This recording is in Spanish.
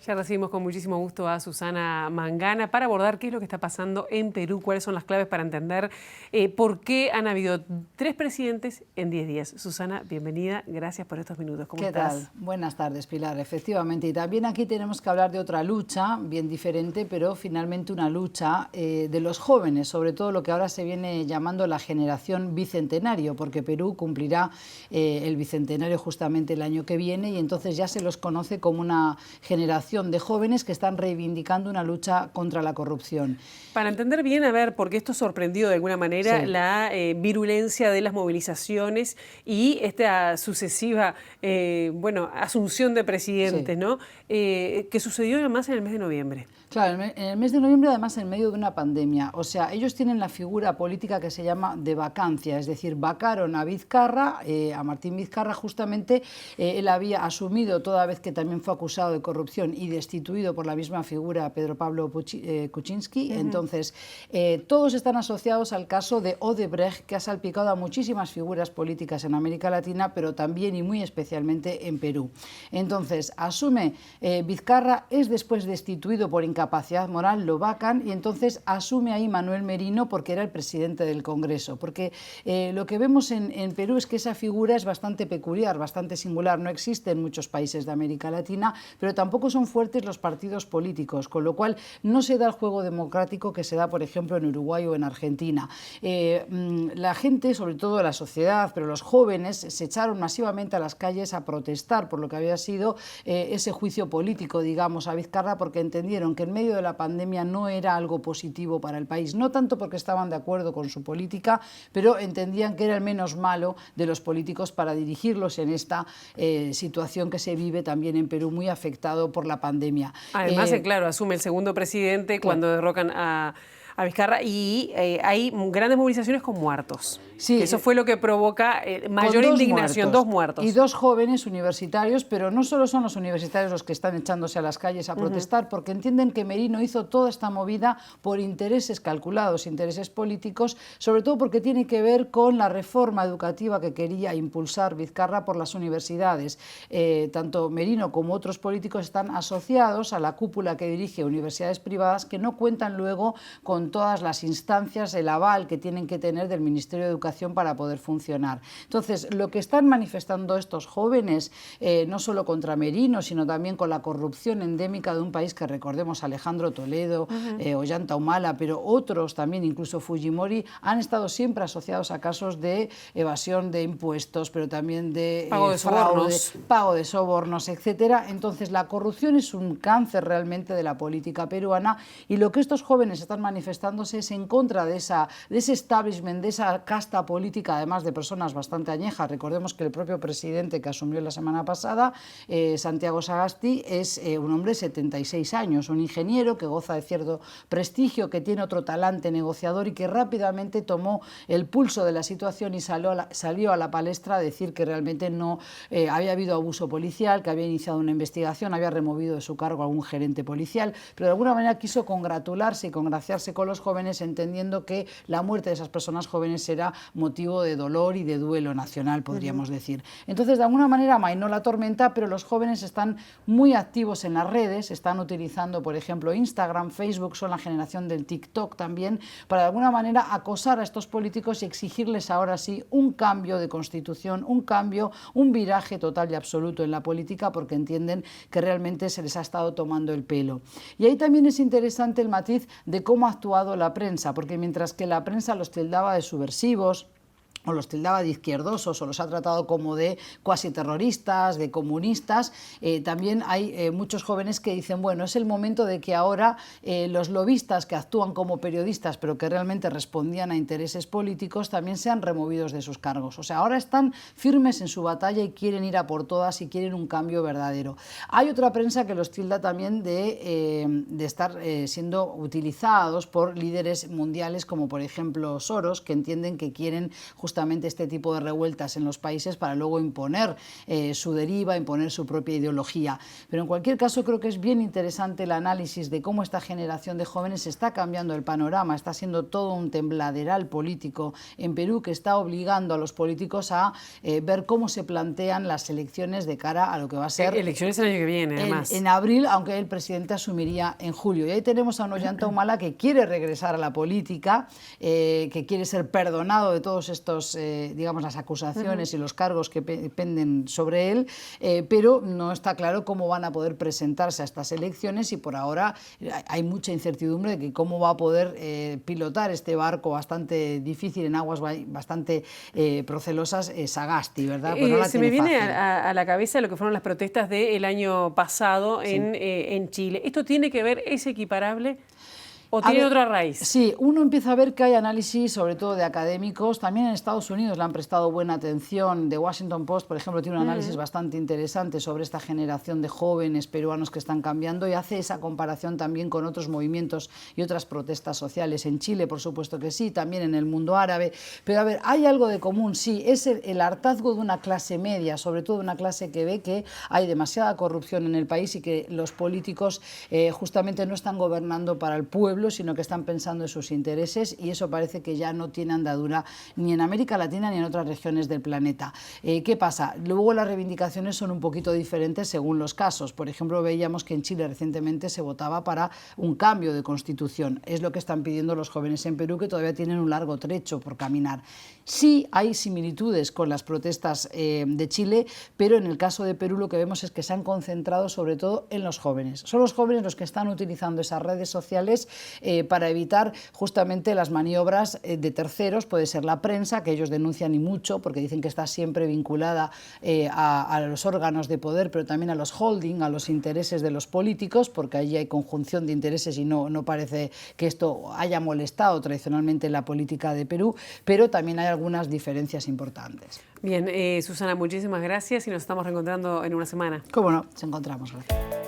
Ya recibimos con muchísimo gusto a Susana Mangana para abordar qué es lo que está pasando en Perú, cuáles son las claves para entender por qué han habido 3 presidentes en 10 días. Susana, bienvenida, gracias por estos minutos. ¿Cómo estás? ¿Qué tal? Buenas tardes, Pilar. Efectivamente, y también aquí tenemos que hablar de otra lucha, bien diferente, pero finalmente una lucha de los jóvenes, sobre todo lo que ahora se viene llamando la generación bicentenario, porque Perú cumplirá el bicentenario justamente el año que viene y entonces ya se los conoce como una generación de jóvenes que están reivindicando una lucha contra la corrupción. Para entender bien, a ver, porque esto sorprendió de alguna manera Sí. la virulencia de las movilizaciones y esta sucesiva, asunción de presidentes, Sí. ¿no? Que sucedió además en el mes de noviembre. Claro, en el mes de noviembre, además, en medio de una pandemia. O sea, ellos tienen la figura política que se llama de vacancia, es decir, vacaron a Vizcarra, a Martín Vizcarra, justamente. Él había asumido, toda vez que también fue acusado de corrupción y destituido por la misma figura, Pedro Pablo Kuczynski. Entonces, todos están asociados al caso de Odebrecht, que ha salpicado a muchísimas figuras políticas en América Latina, pero también y muy especialmente en Perú. Entonces, asume Vizcarra, es después destituido por incapacidad moral, lo vacan y entonces asume ahí Manuel Merino porque era el presidente del Congreso. Porque lo que vemos en Perú es que esa figura es bastante peculiar, bastante singular. No existe en muchos países de América Latina, pero tampoco son fuertes los partidos políticos, con lo cual no se da el juego democrático que se da, por ejemplo, en Uruguay o en Argentina. La gente, sobre todo la sociedad, pero los jóvenes, se echaron masivamente a las calles a protestar por lo que había sido ese juicio político, digamos, a Vizcarra, porque entendieron que en medio de la pandemia no era algo positivo para el país, no tanto porque estaban de acuerdo con su política, pero entendían que era el menos malo de los políticos para dirigirlos en esta situación que se vive también en Perú, muy afectado por la pandemia. Además, claro, asume el segundo presidente cuando derrocan a Vizcarra y hay grandes movilizaciones con muertos. Sí, eso fue lo que provoca mayor indignación, 2 muertos. Y 2 jóvenes universitarios, pero no solo son los universitarios los que están echándose a las calles a protestar, porque entienden que Merino hizo toda esta movida por intereses calculados, intereses políticos, sobre todo porque tiene que ver con la reforma educativa que quería impulsar Vizcarra por las universidades. Tanto Merino como otros políticos están asociados a la cúpula que dirige universidades privadas que no cuentan luego con todas las instancias, el aval que tienen que tener del Ministerio de Educación para poder funcionar. Entonces, lo que están manifestando estos jóvenes, no solo contra Merino, sino también con la corrupción endémica de un país que recordemos, Alejandro Toledo, Ollanta Humala, pero otros también, incluso Fujimori, han estado siempre asociados a casos de evasión de impuestos, pero también de fraude, pago de sobornos, etcétera. Entonces, la corrupción es un cáncer realmente de la política peruana y lo que estos jóvenes están manifestándose es en contra de ese establishment, de esa casta política, además de personas bastante añejas. Recordemos que el propio presidente que asumió la semana pasada, Santiago Sagasti, es un hombre de 76 años, un ingeniero que goza de cierto prestigio, que tiene otro talante negociador y que rápidamente tomó el pulso de la situación y salió a la palestra a decir que realmente no había habido abuso policial, que había iniciado una investigación, había removido de su cargo a algún gerente policial, pero de alguna manera quiso congratularse y congraciarse con los jóvenes, entendiendo que la muerte de esas personas jóvenes era motivo de dolor y de duelo nacional, podríamos decir. Entonces, de alguna manera amainó la tormenta, pero los jóvenes están muy activos en las redes, están utilizando, por ejemplo, Instagram, Facebook, son la generación del TikTok también, para de alguna manera acosar a estos políticos y exigirles ahora sí un cambio de constitución, un cambio, un viraje total y absoluto en la política, porque entienden que realmente se les ha estado tomando el pelo. Y ahí también es interesante el matiz de cómo ha actuado la prensa, porque mientras que la prensa los tildaba de subversivos, o los tildaba de izquierdosos, o los ha tratado como de cuasi terroristas, de comunistas, también hay muchos jóvenes que dicen, bueno, es el momento de que ahora los lobistas que actúan como periodistas, pero que realmente respondían a intereses políticos, también sean removidos de sus cargos. O sea, ahora están firmes en su batalla y quieren ir a por todas y quieren un cambio verdadero. Hay otra prensa que los tilda también de estar siendo utilizados por líderes mundiales, como por ejemplo Soros, que entienden que quieren justamente justamente este tipo de revueltas en los países para luego imponer su deriva, imponer su propia ideología. Pero en cualquier caso creo que es bien interesante el análisis de cómo esta generación de jóvenes está cambiando el panorama, está siendo todo un tembladeral político en Perú que está obligando a los políticos a ver cómo se plantean las elecciones de cara a lo que va a ser... Elecciones el año que viene, además. En abril, aunque el presidente asumiría en julio. Y ahí tenemos a un Ollanta Humala que quiere regresar a la política, que quiere ser perdonado de todos estos, digamos, las acusaciones y los cargos que penden sobre él, pero no está claro cómo van a poder presentarse a estas elecciones y por ahora hay mucha incertidumbre de que cómo va a poder pilotar este barco bastante difícil en aguas bastante procelosas, Sagasti, ¿verdad? Pues no la se me viene fácil. a la cabeza lo que fueron las protestas del año pasado en Chile. ¿Esto tiene que ver, es equiparable o tiene otra raíz? Sí, uno empieza a ver que hay análisis, sobre todo de académicos, también en Estados Unidos le han prestado buena atención. The Washington Post, por ejemplo, tiene un análisis bastante interesante sobre esta generación de jóvenes peruanos que están cambiando y hace esa comparación también con otros movimientos y otras protestas sociales. En Chile, por supuesto que sí, también en el mundo árabe. Pero a ver, hay algo de común, sí, es el hartazgo de una clase media, sobre todo una clase que ve que hay demasiada corrupción en el país y que los políticos justamente no están gobernando para el pueblo, sino que están pensando en sus intereses y eso parece que ya no tiene andadura ni en América Latina ni en otras regiones del planeta. ¿Qué pasa? Luego las reivindicaciones son un poquito diferentes según los casos. Por ejemplo, veíamos que en Chile recientemente se votaba para un cambio de constitución. Es lo que están pidiendo los jóvenes en Perú, que todavía tienen un largo trecho por caminar. Sí hay similitudes con las protestas de Chile, pero en el caso de Perú lo que vemos es que se han concentrado sobre todo en los jóvenes. Son los jóvenes los que están utilizando esas redes sociales para evitar justamente las maniobras de terceros, puede ser la prensa, que ellos denuncian y mucho, porque dicen que está siempre vinculada a los órganos de poder, pero también a los holding, a los intereses de los políticos, porque allí hay conjunción de intereses y no parece que esto haya molestado tradicionalmente en la política de Perú, pero también hay algunas diferencias importantes. Bien, Susana, muchísimas gracias y nos estamos reencontrando en una semana. Cómo no, nos encontramos. Gracias.